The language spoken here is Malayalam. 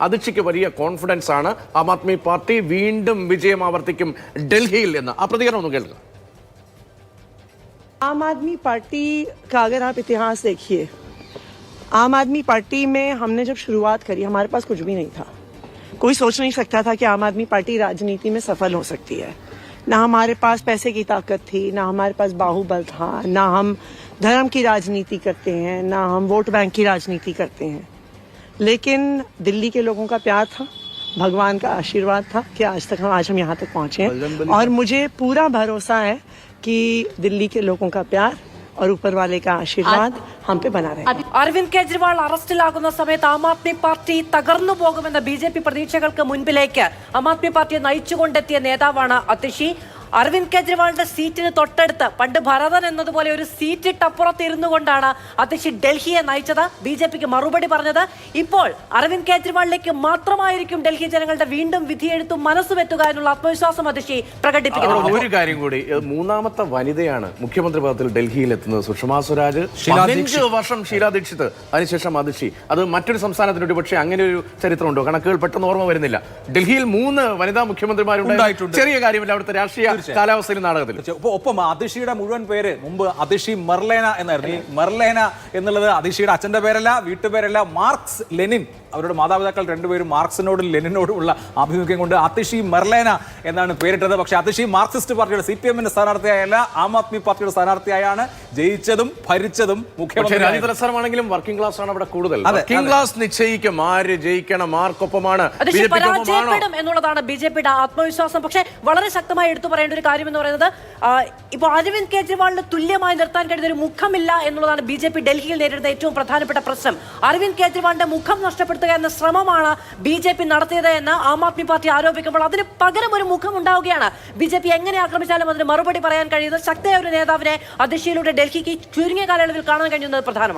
അതിർഷിക്ക് വലിയ കോൺഫിഡൻസ് ആണ് ആം ആദ്മി പാർട്ടി വീണ്ടും വിജയം ആവർത്തിക്കും ഡൽഹിയിൽ എന്ന്. ആ പ്രതികരണം ഒന്ന് കേൾക്കുക. आम आदमी पार्टी का अगर आप इतिहास देखिए, आम आदमी पार्टी में हमने जब शुरुआत करी हमारे पास कुछ भी नहीं था. कोई सोच नहीं सकता था कि आम आदमी पार्टी राजनीति में सफल हो सकती है. ना हमारे पास पैसे की ताकत थी, ना हमारे पास बाहुबल था, ना हम धर्म की राजनीति करते हैं, ना हम वोट बैंक की राजनीति करते हैं. लेकिन दिल्ली के लोगों का प्यार था, भगवान का आशीर्वाद था कि आज हम यहाँ तक पहुंचे हैं. और मुझे पूरा भरोसा है कि दिल्ली के लोगों का प्यार और ऊपर वाले का आशीर्वाद हम पे बना रहे. അരവിന്ദ് കെജ്രിവാൾ അറസ്റ്റിലാകുന്ന സമയത്ത് ആം ആദ്മി പാർട്ടി തകർന്നു പോകുമെന്ന ബി.ജെ.പി പ്രതീക്ഷകൾക്ക് മുൻപിലേക്ക് ആം ആദ്മി പാർട്ടിയെ നയിച്ചുകൊണ്ടെത്തിയ നേതാവാണ് അതിഷി. അരവിന്ദ് കെജ്രിവാളിന്റെ സീറ്റിന് തൊട്ടടുത്ത് പണ്ട് ഭരതൻ എന്നതുപോലെ ഒരു സീറ്റിട്ടപ്പുറത്ത് ഇരുന്നു കൊണ്ടാണ് അതിഷി ഡൽഹിയെ നയിച്ചത്, ബി.ജെ.പിക്ക് മറുപടി പറഞ്ഞത്. ഇപ്പോൾ അരവിന്ദ് കെജ്രിവാളിലേക്ക് മാത്രമായിരിക്കും ഡൽഹി ജനങ്ങളുടെ വീണ്ടും വിധിയെഴുത്തും മനസ്സുവെത്തുക എന്നുള്ള ആത്മവിശ്വാസം അതിഷി പ്രകടിപ്പിക്കുന്നു. ഒരു കാര്യം കൂടി, മൂന്നാമത്തെ വനിതയാണ് മുഖ്യമന്ത്രി പദത്തിൽ ഡൽഹിയിൽ എത്തുന്നത്. സുഷമാ സ്വരാജ്, 15 വർഷം ഷീലാ ദീക്ഷിത്, അതിനുശേഷം അതിഷി. അത് മറ്റൊരു സംസ്ഥാനത്തിന് ഒരു പക്ഷേ അങ്ങനെ ഒരു ചരിത്രമുണ്ടോ? കണക്കുകൾ പെട്ടെന്ന് ഓർമ്മ വരുന്നില്ല. ഡൽഹിയിൽ 3 വനിതാ മുഖ്യമന്ത്രിമാരുണ്ടായിട്ടുണ്ട്. ചെറിയ കാര്യമില്ല അവിടുത്തെ രാഷ്ട്രീയ കാലാവസ്ഥയിൽ നാടകത്തിൽ. ഒപ്പം അതിഷിയുടെ മുഴുവൻ പേര് മുമ്പ് അതിഷി മെർലേന എന്നായിരുന്നു. ഈ മെർലേന എന്നുള്ളത് അതിഷിയുടെ അച്ഛന്റെ പേരല്ല, വീട്ടുപേരല്ല. മാർക്സ് ലെനിൻ, അവരുടെ മാതാപിതാക്കൾ രണ്ടുപേരും മാർക്സിനോടും ലെനിനോടും ഉള്ള ആഭിമുഖ്യം കൊണ്ട് അതിഷി മെർലേന എന്നാണ് പേരിട്ടത്. പക്ഷേ അതിഷി മാർക്സിസ്റ്റ് പാർട്ടിയുടെ CPM-ന്റെ സ്ഥാനാർത്ഥിയായല്ല, ആം ആദ്മി പാർട്ടിയുടെ സ്ഥാനാർത്ഥിയായാണ് ജയിച്ചതും ഭരിച്ചതും. മുഖ്യമന്ത്രി രാജ്യതലസ്ഥാനമാണെങ്കിലും വർക്കിംഗ് ക്ലാസ് ആണ് അവിടെ കൂടുതൽ. വർക്കിംഗ് ക്ലാസ് നിശ്ചയിക്കും ആര് ജയിക്കണം, ആർക്കൊപ്പമാണ് എന്നുള്ളതാണ് ബി.ജെ.പിയുടെ ആത്മവിശ്വാസം. പക്ഷേ വളരെ ശക്തമായി എടുത്തു പറയേണ്ട ഒരു കാര്യം എന്ന് പറയുന്നത്, ഇപ്പോൾ അരവിന്ദ് കെജ്രിവാളിന് തുല്യമായി നിർത്താൻ കഴിയുന്ന ഒരു മുഖമില്ല എന്നുള്ളതാണ് ബി.ജെ.പി ഡൽഹിയിൽ നേരിടുന്ന ഏറ്റവും പ്രധാനപ്പെട്ട പ്രശ്നം. അരവിന്ദ് കെജ്രിവാളിന്റെ മുഖം നഷ്ടപ്പെടുത്തുക എന്ന ശ്രമമാണ് ബി.ജെ.പി നടത്തിയത് എന്ന് ആം ആദ്മി പാർട്ടി ആരോപിക്കുമ്പോൾ അതിന് പകരം ഒരു മുഖം ഉണ്ടാവുകയാണ്. ബി.ജെ.പി എങ്ങനെ ആക്രമിച്ചാലും അതിന് മറുപടി പറയാൻ കഴിയുന്ന ശക്തിയായ ഒരു നേതാവിനെ അതിർഷിയിലൂടെ ഡൽഹിക്ക് ചുരുങ്ങിയ കാലയളവിൽ കാണാൻ കഴിയുന്നത് പ്രധാനമാണ്.